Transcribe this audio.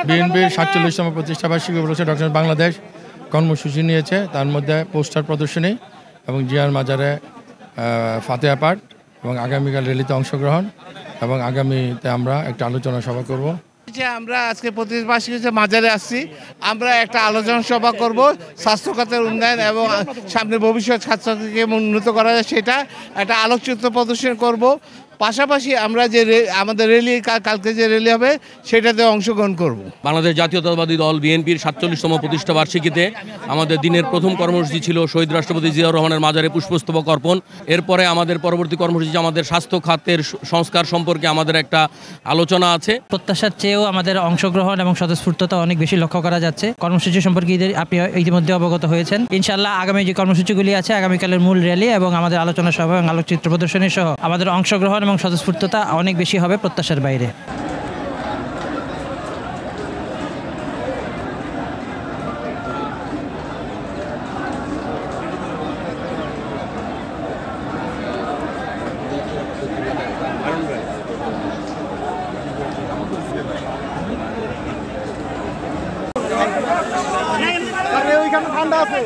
বিএনপির ৪৭তম প্রতিষ্ঠাবার্ষিকী উপলক্ষে ডক্টর বাংলাদেশ কর্মসূচি নিয়েছে। তার মধ্যে পোস্টার প্রদর্শনী এবং জিয়ার মাজারে ফাতেহা পাঠ এবং আগামীকাল র্যালিতে অংশগ্রহণ এবং আগামীতে আমরা একটা আলোচনা সভা করব। আমরা আজকে প্রতিষ্ঠাবার্ষিকী মাজারে আসছি। আমরা একটা আলোচনা সভা করব স্বাস্থ্য খাতের উন্নয়ন এবং সামনে ভবিষ্যৎ স্বাস্থ্যকে উন্নত করা যায় সেটা একটা আলোকচিত্র প্রদর্শন করব। পাশাপাশি আমরা যে আমাদের র্যালি কালকে যে র্যালি হবে সেটাতে অংশগ্রহণ করব। বাংলাদেশ জাতীয়তাবাদী দল বিএনপির ৪৭তম প্রতিষ্ঠা বার্ষিকীতে আমাদের দিনের প্রথম কর্মসূচি ছিল শহীদ রাষ্ট্রপতি জিয়াউর রহমানের মাজারে পুষ্পস্তবক অর্পণ। এরপরে আমাদের পরবর্তী কর্মসূচি আমাদের স্বাস্থ্য খাতের সংস্কার সম্পর্কে আমাদের একটা আলোচনা আছে। প্রত্যাশার চেয়েও আমাদের অংশগ্রহণ এবং স্বতঃস্ফূর্ততা অনেক বেশি লক্ষ্য করা যাচ্ছে। কর্মসূচি সম্পর্কে আপনি ইতিমধ্যে অবগত হয়েছেন। ইনশাআল্লাহ আগামী যে কর্মসূচিগুলি আছে, আগামীকালের মূল র্যালি এবং আমাদের আলোচনা সভা এবং আলোকচিত্র প্রদর্শনী সহ আমাদের অংশগ্রহণ এবং স্বতঃস্ফূর্ততা অনেক বেশি হবে প্রত্যাশার বাইরে। ওইখানে ঠান্ডা আছে।